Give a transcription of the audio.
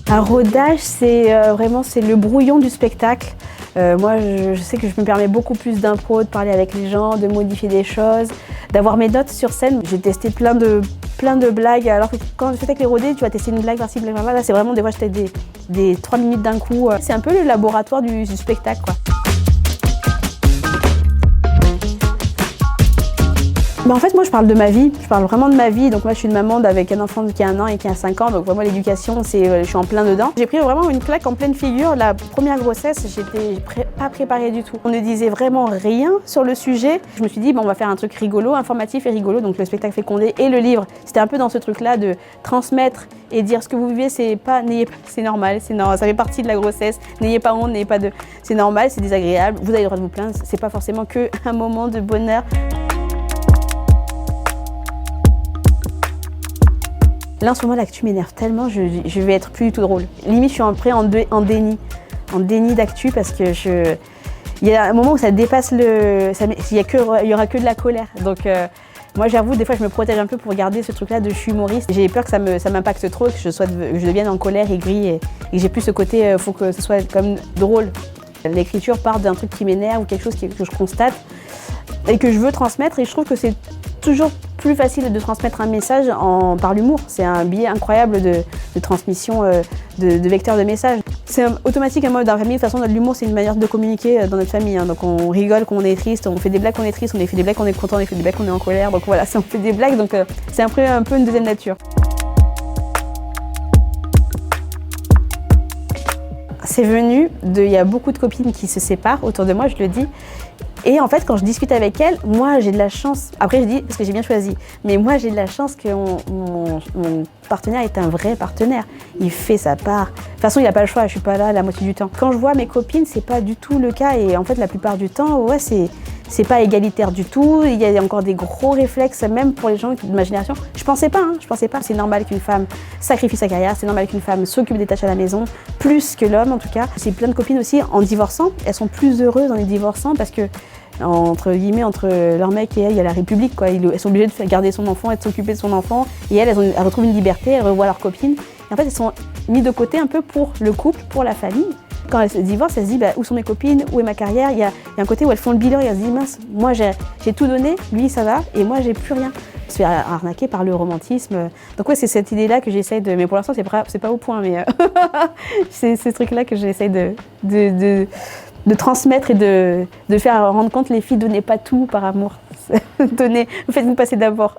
Un rodage, c'est vraiment le brouillon du spectacle. Moi, je sais que je me permets beaucoup plus d'impro, de parler avec les gens, de modifier des choses, d'avoir mes notes sur scène. J'ai testé plein de blagues, alors que quand je fais avec les rodés, tu vas tester une blague par-ci, blague par-là. Là, c'est vraiment des fois, je teste des 3 minutes d'un coup. C'est un peu le laboratoire du spectacle, quoi. Bah en fait, moi, je parle de ma vie. Je parle vraiment de ma vie. Donc moi, je suis une maman avec un enfant qui a 1 an et qui a 5 ans. Donc vraiment, l'éducation, je suis en plein dedans. J'ai pris vraiment une claque en pleine figure. La première grossesse, j'étais pas préparée du tout. On ne disait vraiment rien sur le sujet. Je me suis dit, bon, on va faire un truc rigolo, informatif et rigolo. Donc le spectacle fécondé et le livre. C'était un peu dans ce truc-là de transmettre et dire ce que vous vivez, c'est normal, ça fait partie de la grossesse. N'ayez pas honte, c'est normal, c'est désagréable. Vous avez le droit de vous plaindre. C'est pas forcément qu'un moment de bonheur. Là, en ce moment, l'actu m'énerve tellement, je vais être plus du tout drôle. Limite, je suis en déni d'actu parce que il y a un moment où ça dépasse il y aura que de la colère. Donc, moi, j'avoue, des fois, je me protège un peu pour garder ce truc-là de je suis humoriste. J'ai peur que ça m'impacte trop, que je devienne en colère, aigrie et que j'ai plus ce côté, faut que ce soit comme drôle. L'écriture part d'un truc qui m'énerve ou quelque chose que je constate et que je veux transmettre, et je trouve que c'est toujours plus facile de transmettre un message par l'humour. C'est un biais incroyable de transmission de vecteurs de messages. C'est automatique à moi dans la famille. De toute façon, l'humour, c'est une manière de communiquer dans notre famille. Donc on rigole quand on est triste, on fait des blagues quand on est triste, on fait des blagues quand on est content, on fait des blagues quand on est en colère. Donc voilà, on fait des blagues, donc c'est un peu une deuxième nature. C'est venu il y a beaucoup de copines qui se séparent autour de moi, je le dis. Et en fait, quand je discute avec elles, moi j'ai de la chance, après je dis parce que j'ai bien choisi, mais moi j'ai de la chance que mon partenaire est un vrai partenaire. Il fait sa part. De toute façon, il n'a pas le choix, je suis pas là la moitié du temps. Quand je vois mes copines, c'est pas du tout le cas, et en fait la plupart du temps, ouais, c'est pas égalitaire du tout. Il y a encore des gros réflexes, même pour les gens de ma génération. Je pensais pas. C'est normal qu'une femme sacrifie sa carrière, c'est normal qu'une femme s'occupe des tâches à la maison, plus que l'homme en tout cas. J'ai plein de copines aussi en divorçant, elles sont plus heureuses en les divorçant parce que entre leur mec et elle, il y a la République, quoi. Elles sont obligées de garder son enfant et de s'occuper de son enfant, et elles retrouvent une liberté, elles revoient leurs copines. Et en fait, elles sont mises de côté un peu pour le couple, pour la famille. Quand elles se divorcent, elles se disent où sont mes copines, où est ma carrière. Il y a un côté où elles font le bilan et elles se disent mince, moi j'ai tout donné, lui ça va, et moi j'ai plus rien. On se fait arnaquer par le romantisme. Donc ouais, c'est cette idée-là que j'essaye de... Mais pour l'instant, c'est pas au point, mais c'est ce truc-là que j'essaye de transmettre et de faire rendre compte les filles, donnez pas tout par amour. Faites-vous passer d'abord.